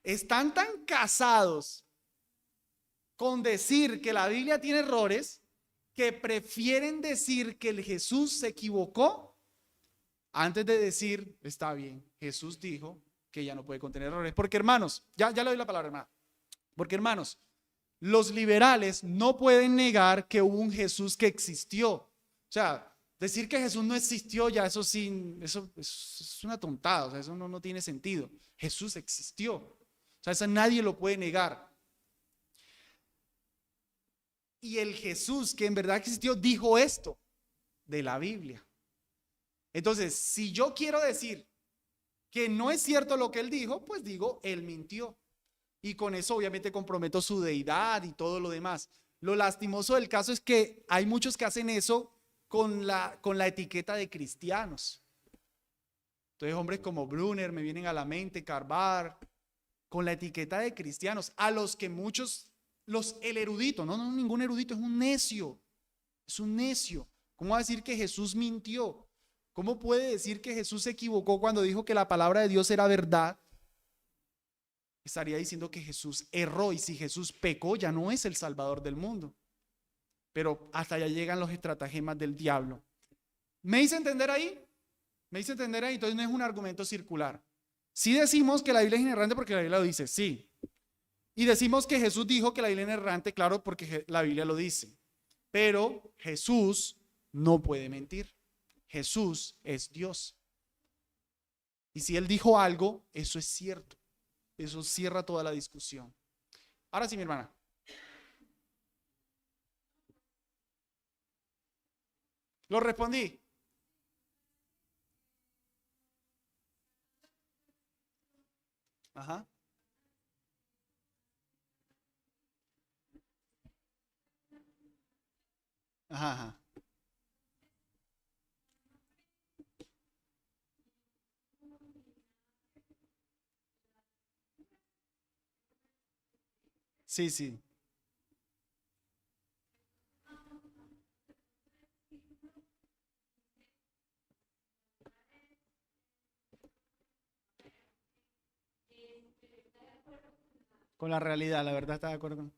Están tan casados con decir que la Biblia tiene errores que prefieren decir que el Jesús se equivocó antes de decir, está bien, Jesús dijo que ya no puede contener errores. Porque hermanos, ya le doy la palabra, hermano. Porque hermanos, los liberales no pueden negar que hubo un Jesús que existió. O sea, decir que Jesús no existió, ya eso es una tontada, o sea, eso no tiene sentido. Jesús existió. O sea, eso nadie lo puede negar. Y el Jesús que en verdad existió dijo esto de la Biblia. Entonces, si yo quiero decir que no es cierto lo que él dijo, pues digo, él mintió. Y con eso obviamente comprometo su deidad y todo lo demás. Lo lastimoso del caso es que hay muchos que hacen eso con la etiqueta de cristianos. Entonces, hombres como Brunner me vienen a la mente, Carvar, con la etiqueta de cristianos, a los que muchos, el erudito, no, ningún erudito, es un necio, es un necio. ¿Cómo va a decir que Jesús mintió? ¿Cómo puede decir que Jesús se equivocó cuando dijo que la palabra de Dios era verdad? Estaría diciendo que Jesús erró, y si Jesús pecó, ya no es el Salvador del mundo. Pero hasta allá llegan los estratagemas del diablo. ¿Me hice entender ahí? ¿Me hice entender ahí? Entonces no es un argumento circular. Sí decimos que la Biblia es inerrante porque la Biblia lo dice, sí. Y decimos que Jesús dijo que la Biblia es inerrante, claro, porque la Biblia lo dice. Pero Jesús no puede mentir. Jesús es Dios. Y si Él dijo algo, eso es cierto. Eso cierra toda la discusión. Ahora sí, mi hermana. Lo respondí. Ajá. Ajá, ajá. Sí, sí. Con la realidad, la verdad, está de acuerdo.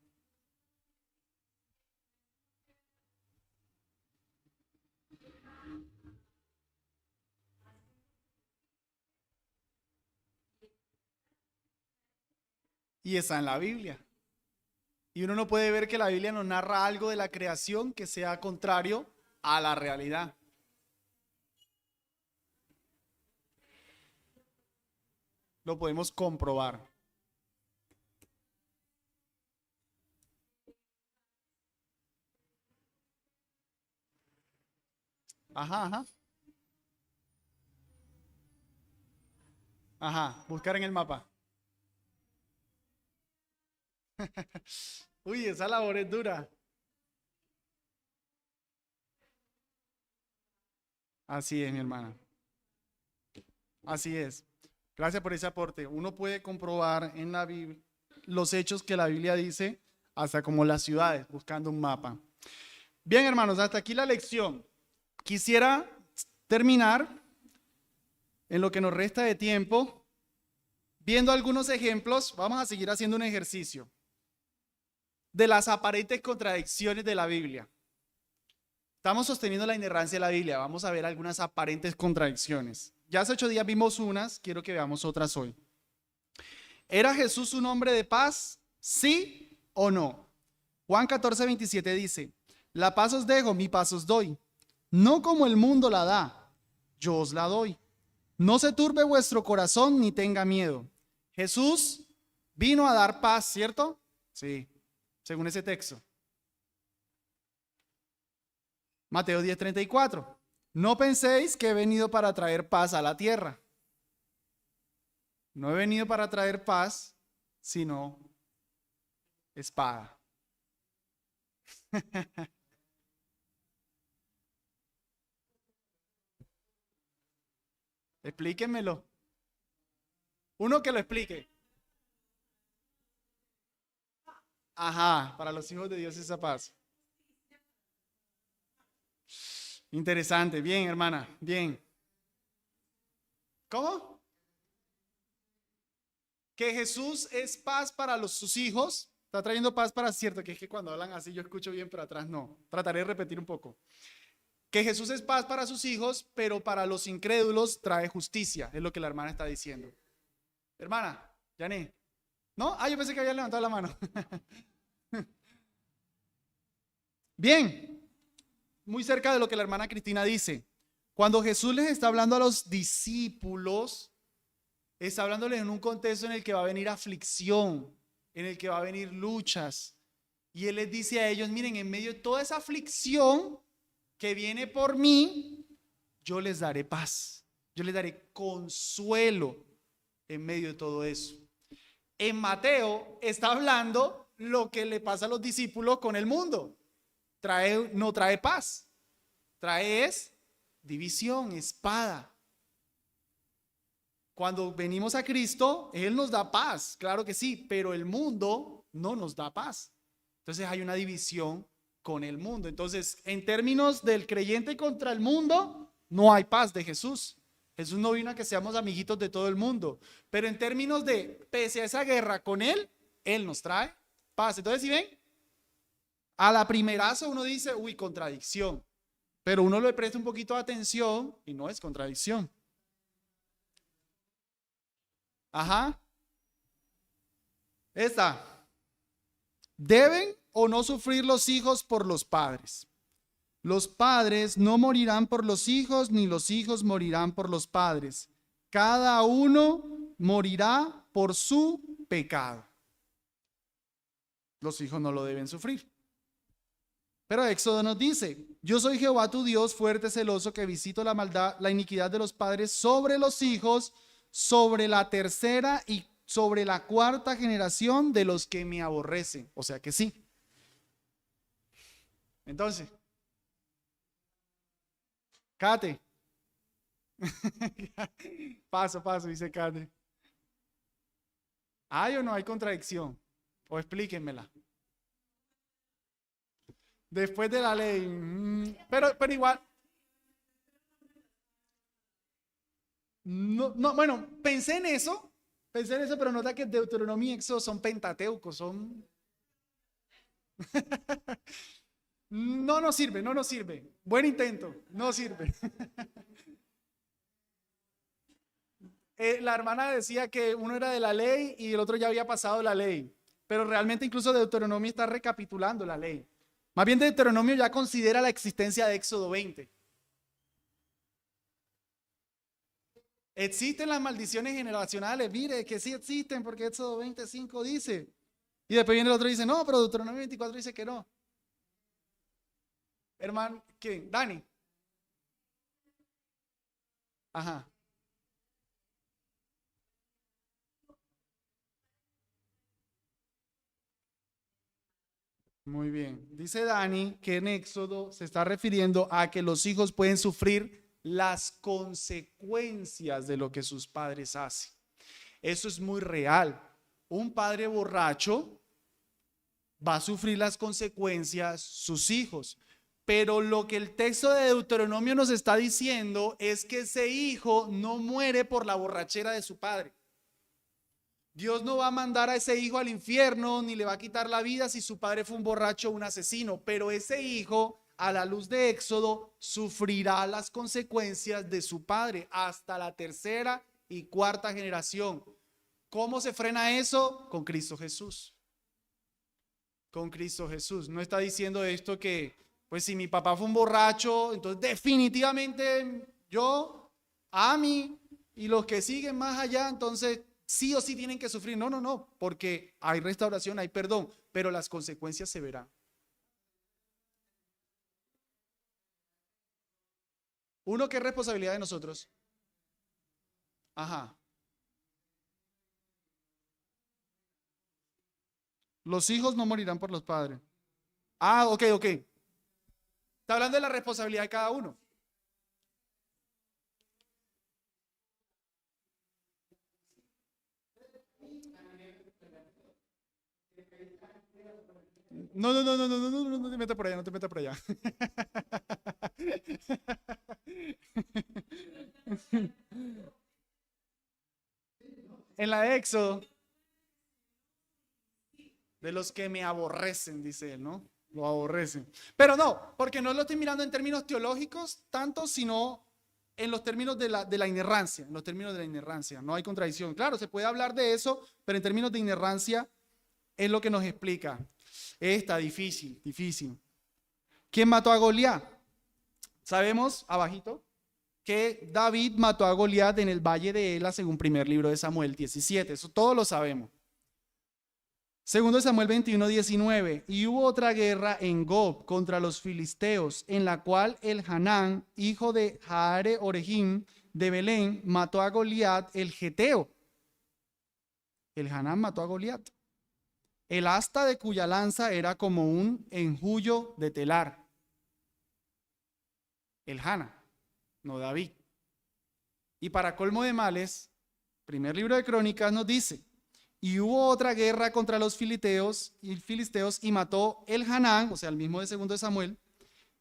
Y está en la Biblia. Y uno no puede ver que la Biblia nos narra algo de la creación que sea contrario a la realidad. Lo podemos comprobar. Ajá, ajá. Ajá, buscar en el mapa. Uy, esa labor es dura. Así es, mi hermana. Así es. Gracias por ese aporte. Uno puede comprobar en la Biblia los hechos que la Biblia dice, hasta como las ciudades, buscando un mapa. Bien, hermanos, hasta aquí la lección. Quisiera terminar en lo que nos resta de tiempo, viendo algunos ejemplos. Vamos a seguir haciendo un ejercicio de las aparentes contradicciones de la Biblia. Estamos sosteniendo la inerrancia de la Biblia. Vamos a ver algunas aparentes contradicciones. Ya hace 8 días vimos unas, quiero que veamos otras hoy. ¿Era Jesús un hombre de paz? ¿Sí o no? Juan 14:27 dice: la paz os dejo, mi paz os doy. No como el mundo la da, yo os la doy. No se turbe vuestro corazón ni tenga miedo. Jesús vino a dar paz, ¿cierto? Sí, según ese texto. Mateo 10:34. No penséis que he venido para traer paz a la tierra. No he venido para traer paz, sino espada. Explíquenmelo. Uno que lo explique. Ajá, para los hijos de Dios esa paz. Interesante, bien, hermana, bien. ¿Cómo? Que Jesús es paz para sus hijos. Está trayendo paz para, cierto, que es que cuando hablan así yo escucho bien, pero atrás no. Trataré de repetir un poco. Que Jesús es paz para sus hijos, pero para los incrédulos trae justicia. Es lo que la hermana está diciendo. Hermana, Yané. ¿No? Ah, yo pensé que había levantado la mano. Bien, muy cerca de lo que la hermana Cristina dice. Cuando Jesús les está hablando a los discípulos, está hablándoles en un contexto en el que va a venir aflicción, en el que va a venir luchas. Y Él les dice a ellos, miren, en medio de toda esa aflicción que viene por mí, yo les daré paz. Yo les daré consuelo en medio de todo eso. En Mateo está hablando lo que le pasa a los discípulos con el mundo. No trae paz, trae división, espada. Cuando venimos a Cristo, Él nos da paz, claro que sí, pero el mundo no nos da paz. Entonces hay una división con el mundo. Entonces, en términos del creyente contra el mundo, no hay paz de Jesús. Jesús no vino a que seamos amiguitos de todo el mundo. Pero en términos de, pese a esa guerra con Él, Él nos trae paz. Entonces, ¿sí ven? A la primerazo uno dice, uy, contradicción. Pero uno le presta un poquito de atención y no es contradicción. Ajá. Esta. ¿Deben o no sufrir los hijos por los padres? Los padres no morirán por los hijos, ni los hijos morirán por los padres. Cada uno morirá por su pecado. Los hijos no lo deben sufrir. Pero Éxodo nos dice, yo soy Jehová tu Dios, fuerte, celoso, que visito la maldad, la iniquidad de los padres sobre los hijos, sobre la tercera y sobre la cuarta generación de los que me aborrecen. O sea que sí. Entonces, Kate. Paso, dice Kate. ¿Hay o no hay contradicción? O explíquenmela. Después de la ley. Pero igual. No, bueno, pensé en eso, pero nota que Deuteronomio y Éxodo son pentateucos, son... No nos sirve. Buen intento, no sirve. La hermana decía que uno era de la ley y el otro ya había pasado la ley, pero realmente incluso Deuteronomio está recapitulando la ley. Más bien Deuteronomio ya considera la existencia de Éxodo 20. Existen las maldiciones generacionales, mire que sí existen porque Éxodo 25 dice. Y después viene el otro y dice, no, pero Deuteronomio 24 dice que no. Hermano, ¿quién? Dani. Ajá. Muy bien. Dice Dani que en Éxodo se está refiriendo a que los hijos pueden sufrir las consecuencias de lo que sus padres hacen. Eso es muy real. Un padre borracho va a sufrir las consecuencias sus hijos. Pero lo que el texto de Deuteronomio nos está diciendo es que ese hijo no muere por la borrachera de su padre. Dios no va a mandar a ese hijo al infierno ni le va a quitar la vida si su padre fue un borracho o un asesino, pero ese hijo, a la luz de Éxodo, sufrirá las consecuencias de su padre hasta la tercera y cuarta generación. ¿Cómo se frena eso? Con Cristo Jesús. Con Cristo Jesús. No está diciendo esto que, pues si mi papá fue un borracho, entonces definitivamente yo, a mí y los que siguen más allá, entonces sí o sí tienen que sufrir. No, porque hay restauración, hay perdón, pero las consecuencias se verán. Uno, ¿qué es responsabilidad de nosotros? Ajá. Los hijos no morirán por los padres. Ah, ok. Está hablando de la responsabilidad de cada uno. No te metas por allá, no te metas por allá. En la de Éxodo, de los que me aborrecen, dice él, ¿no? Lo aborrecen. Pero no, porque no lo estoy mirando en términos teológicos tanto, sino en los términos de la inerrancia, en los términos de la inerrancia. No hay contradicción. Claro, se puede hablar de eso, pero en términos de inerrancia es lo que nos explica. Está difícil. ¿Quién mató a Goliat? Sabemos, abajito, que David mató a Goliat en el valle de Ela, según primer libro de Samuel 17. Eso todos lo sabemos. Segundo Samuel 21:19. Y hubo otra guerra en Gob contra los filisteos, en la cual el Hanán, hijo de Jaare Orejim de Belén, mató a Goliat el geteo. El Hanán mató a Goliat. el asta de cuya lanza era como un enjullo de telar. El Jana, no David. Y para colmo de males, primer libro de Crónicas nos dice: y hubo otra guerra contra los filisteos y mató el Hanán, o sea, el mismo de segundo de Samuel,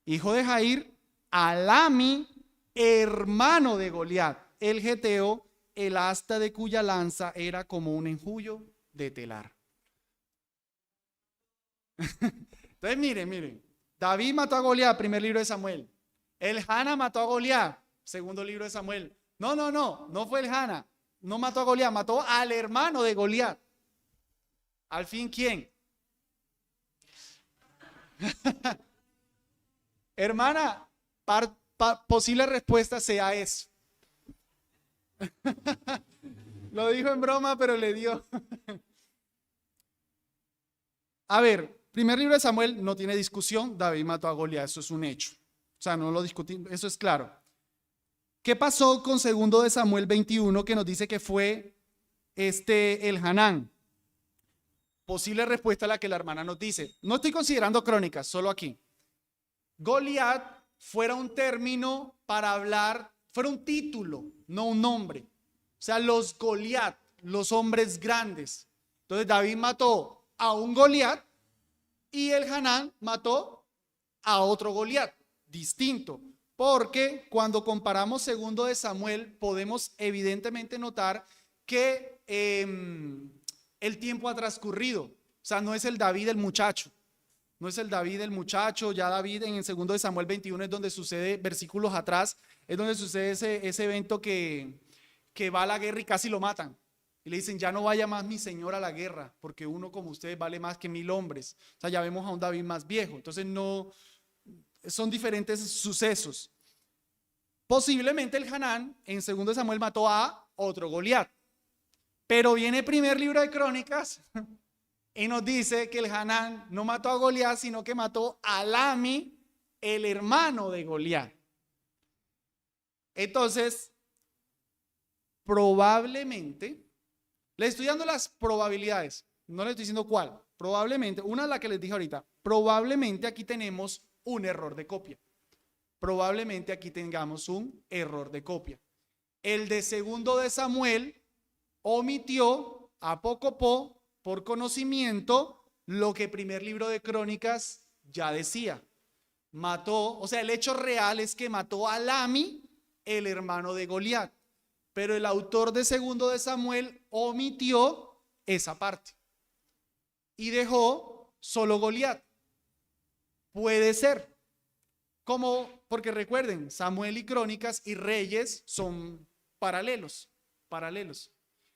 hijo de Jair, a Lami, hermano de Goliat, el geteo, el asta de cuya lanza era como un enjullo de telar. Entonces, miren, David mató a Goliat, primer libro de Samuel. El Jana mató a Goliat, segundo libro de Samuel. No fue el Jana, no mató a Goliat, mató al hermano de Goliat. Al fin, ¿quién? Hermana, posible respuesta sea eso. Lo dijo en broma, pero le dio. A ver, primer libro de Samuel no tiene discusión. David mató a Goliat, eso es un hecho. O sea, no lo discutimos, eso es claro. ¿Qué pasó con segundo de Samuel 21 que nos dice que fue el Hanán? Posible respuesta a la que la hermana nos dice. No estoy considerando Crónicas, solo aquí. Goliat fuera un término para hablar, fuera un título, no un nombre. O sea, los Goliat, los hombres grandes. Entonces David mató a un Goliat y el Hanán mató a otro Goliat, distinto. Porque cuando comparamos segundo de Samuel, podemos evidentemente notar que el tiempo ha transcurrido. O sea, no es el David del muchacho. No es el David del muchacho. Ya David en el segundo de Samuel 21 es donde sucede, versículos atrás, es donde sucede ese evento que va a la guerra y casi lo matan. Y le dicen: ya no vaya más mi señor a la guerra, porque uno como ustedes vale más que 1000 hombres. O sea, ya vemos a un David más viejo. Entonces no, son diferentes sucesos. Posiblemente el Hanán en segundo de Samuel mató a otro Goliat. Pero viene el primer libro de Crónicas y nos dice que el Hanán no mató a Goliat, sino que mató a Lami, el hermano de Goliat. Entonces, probablemente, le estoy dando las probabilidades, no le estoy diciendo cuál. Probablemente, una de las que les dije ahorita, probablemente aquí tenemos un error de copia. Probablemente aquí tengamos un error de copia. El de segundo de Samuel omitió apocopó por conocimiento lo que primer libro de Crónicas ya decía. Mató, o sea, el hecho real es que mató a Lami, el hermano de Goliat. Pero el autor de segundo de Samuel omitió esa parte y dejó solo Goliat. Puede ser. Porque recuerden, Samuel y Crónicas y Reyes son paralelos.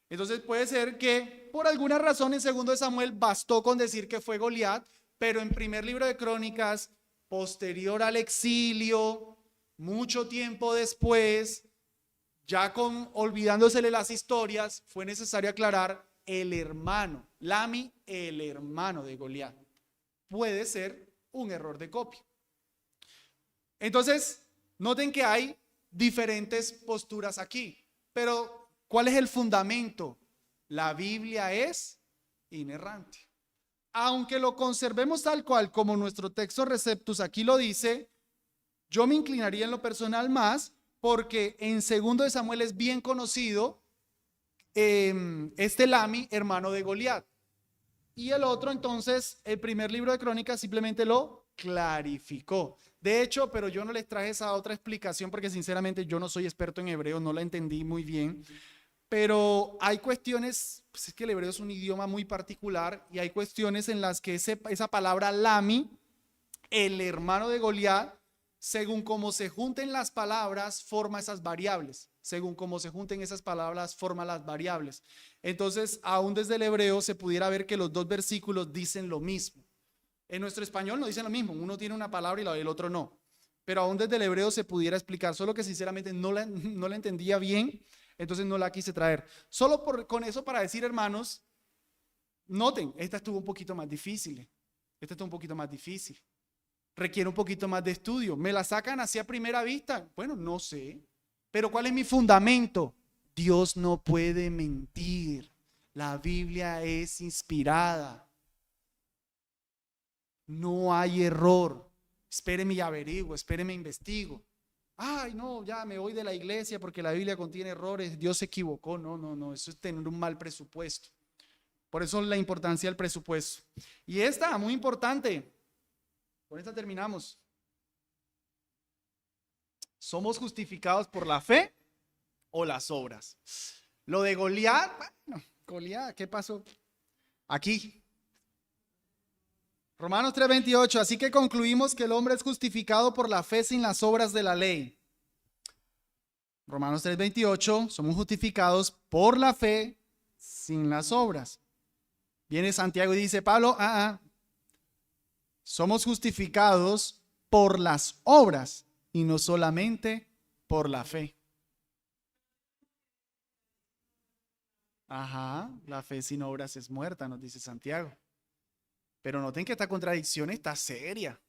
Entonces puede ser que por alguna razón en segundo de Samuel bastó con decir que fue Goliat, pero en primer libro de Crónicas, posterior al exilio, mucho tiempo después, ya olvidándosele las historias, fue necesario aclarar el hermano, Lami, el hermano de Goliat. Puede ser un error de copia. Entonces, noten que hay diferentes posturas aquí, pero ¿cuál es el fundamento? La Biblia es inerrante. Aunque lo conservemos tal cual como nuestro texto Receptus aquí lo dice, yo me inclinaría en lo personal más porque en segundo de Samuel es bien conocido Lami, hermano de Goliat. Y el otro, entonces, el primer libro de Crónicas simplemente lo clarificó. De hecho, pero yo no les traje esa otra explicación porque sinceramente yo no soy experto en hebreo, no la entendí muy bien. Pero hay cuestiones, pues es que el hebreo es un idioma muy particular y hay cuestiones en las que esa palabra Lami, el hermano de Goliat, según cómo se junten las palabras, forma esas variables. Según cómo se junten esas palabras, forma las variables. Entonces, aún desde el hebreo se pudiera ver que los dos versículos dicen lo mismo. En nuestro español no dicen lo mismo, uno tiene una palabra y el otro no. Pero aún desde el hebreo se pudiera explicar, solo que sinceramente no la entendía bien, entonces no la quise traer. Solo con eso para decir, hermanos, noten, esta estuvo un poquito más difícil. Requiere un poquito más de estudio. ¿Me la sacan así a primera vista? Bueno, no sé. Pero ¿cuál es mi fundamento? Dios no puede mentir. La Biblia es inspirada. No hay error. Espéreme y averiguo, espéreme e investigo. Ay, no, ya me voy de la iglesia porque la Biblia contiene errores, Dios se equivocó. No, no, no, eso es tener un mal presupuesto. Por eso la importancia del presupuesto. Y esta, muy importante, con esta terminamos. ¿Somos justificados por la fe o las obras? Lo de Goliat, bueno, Goliat, ¿qué pasó? Aquí. Romanos 3:28, así que concluimos que el hombre es justificado por la fe sin las obras de la ley. Romanos 3:28, somos justificados por la fe sin las obras. Viene Santiago y dice, Pablo, somos justificados por las obras y no solamente por la fe. La fe sin obras es muerta, nos dice Santiago. Pero noten que esta contradicción está seria.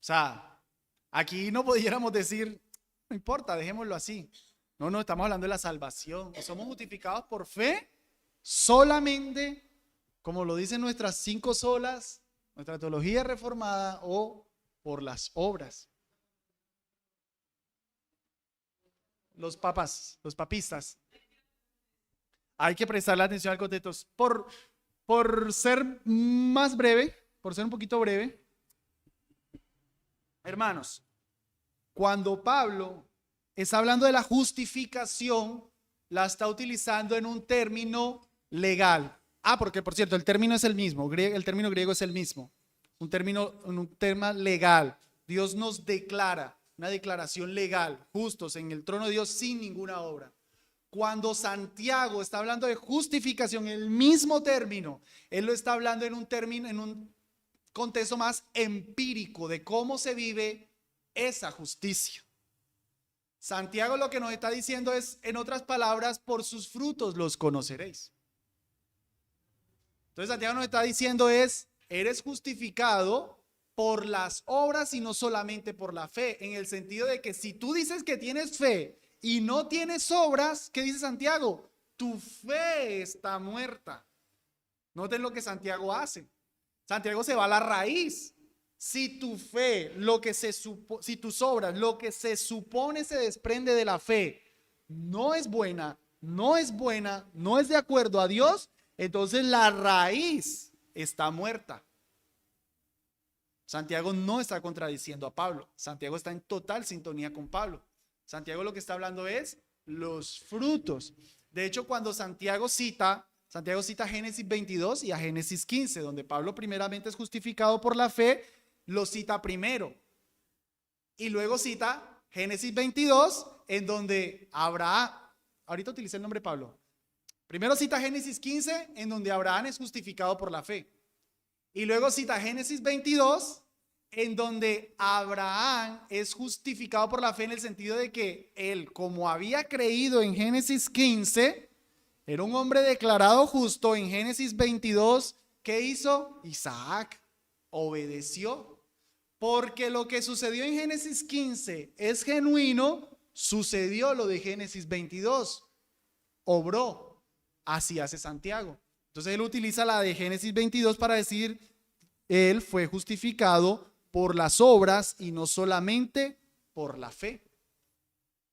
O sea, aquí no pudiéramos decir, no importa, dejémoslo así. No, estamos hablando de la salvación. Somos justificados por fe solamente, como lo dicen nuestras 5 solas, nuestra teología reformada, o por las obras. Los papistas. Hay que prestarle atención al contexto. Por ser más breve, por ser un poquito breve, hermanos, cuando Pablo está hablando de la justificación, la está utilizando en un término legal. Porque por cierto, el término es el mismo, el término griego es el mismo, un tema legal. Dios nos declara, una declaración legal, justos en el trono de Dios sin ninguna obra. Cuando Santiago está hablando de justificación, el mismo término, él lo está hablando en un contexto más empírico de cómo se vive esa justicia. Santiago lo que nos está diciendo es, en otras palabras, por sus frutos los conoceréis. Entonces Santiago nos está diciendo eres justificado por las obras y no solamente por la fe, en el sentido de que si tú dices que tienes fe y no tienes obras, ¿qué dice Santiago? Tu fe está muerta. Noten lo que Santiago hace. Santiago se va a la raíz. Si tu fe, si tus obras, lo que se supone se desprende de la fe, no es buena, no es de acuerdo a Dios, entonces la raíz está muerta. Santiago no está contradiciendo a Pablo. Santiago está en total sintonía con Pablo. Santiago lo que está hablando es los frutos. De hecho, cuando Santiago cita Génesis 22 y a Génesis 15, donde Pablo primeramente es justificado por la fe, lo cita primero. Y luego cita Génesis 22, en donde Abraham, ahorita utilicé el nombre Pablo. Primero cita Génesis 15, en donde Abraham es justificado por la fe. Y luego cita Génesis 22, en donde Abraham es justificado por la fe en el sentido de que él, como había creído en Génesis 15, era un hombre declarado justo. En Génesis 22, ¿qué hizo? Isaac obedeció. Porque lo que sucedió en Génesis 15 es genuino, sucedió lo de Génesis 22. Obró. Así hace Santiago. Entonces él utiliza la de Génesis 22 para decir, él fue justificado por las obras y no solamente por la fe.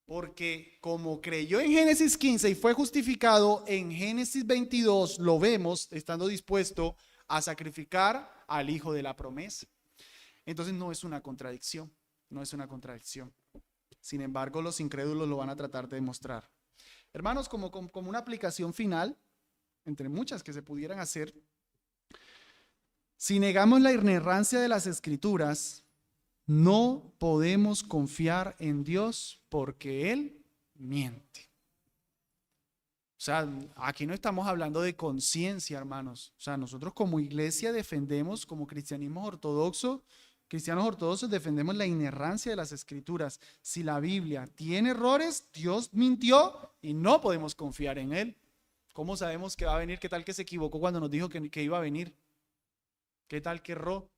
Porque como creyó en Génesis 15 y fue justificado, en Génesis 22 lo vemos estando dispuesto a sacrificar al hijo de la promesa. Entonces no es una contradicción, no es una contradicción. Sin embargo, los incrédulos lo van a tratar de demostrar. Hermanos, como una aplicación final, entre muchas que se pudieran hacer, si negamos la inerrancia de las Escrituras, no podemos confiar en Dios porque Él miente. O sea, aquí no estamos hablando de conciencia, hermanos. O sea, nosotros como iglesia defendemos, como cristianos ortodoxos defendemos la inerrancia de las Escrituras. Si la Biblia tiene errores, Dios mintió y no podemos confiar en Él. ¿Cómo sabemos que va a venir? ¿Qué tal que se equivocó cuando nos dijo que iba a venir? ¿Qué tal que erró?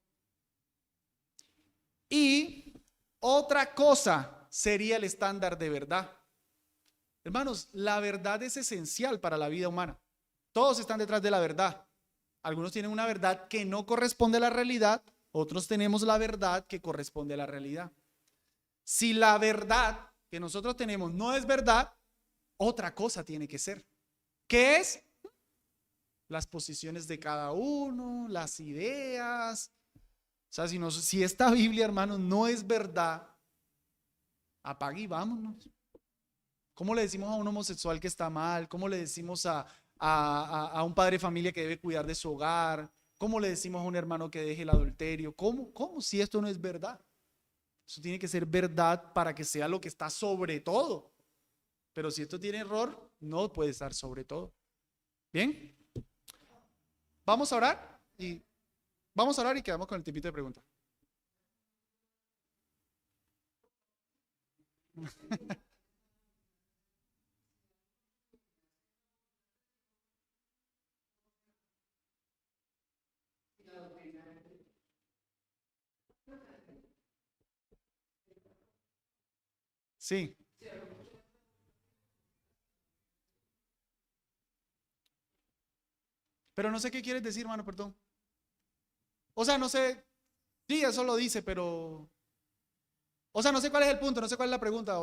Y otra cosa sería el estándar de verdad. Hermanos, la verdad es esencial para la vida humana. Todos están detrás de la verdad. Algunos tienen una verdad que no corresponde a la realidad, Otros tenemos la verdad que corresponde a la realidad. Si la verdad que nosotros tenemos no es verdad, otra cosa tiene que ser. ¿Qué es? Las posiciones de cada uno, las ideas. O sea, si esta Biblia, hermanos, no es verdad, apague y vámonos. ¿Cómo le decimos a un homosexual que está mal? ¿Cómo le decimos a un padre de familia que debe cuidar de su hogar? ¿Cómo le decimos a un hermano que deje el adulterio? ¿Cómo si esto no es verdad? Eso tiene que ser verdad para que sea lo que está sobre todo. Pero si esto tiene error, no puede estar sobre todo. ¿Bien? Vamos a orar y quedamos con el tipito de pregunta. Sí, pero no sé qué quieres decir, hermano, perdón. O sea, no sé, sí, eso lo dice, pero, o sea, no sé cuál es el punto, no sé cuál es la pregunta.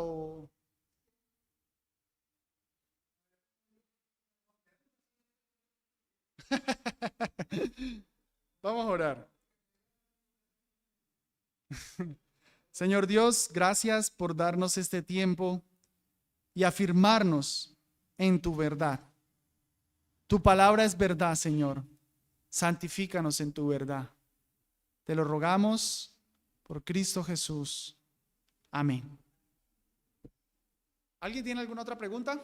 Vamos a orar. Señor Dios, gracias por darnos este tiempo y afirmarnos en tu verdad. Tu palabra es verdad, Señor. Santifícanos en tu verdad. Te lo rogamos por Cristo Jesús. Amén. ¿Alguien tiene alguna otra pregunta?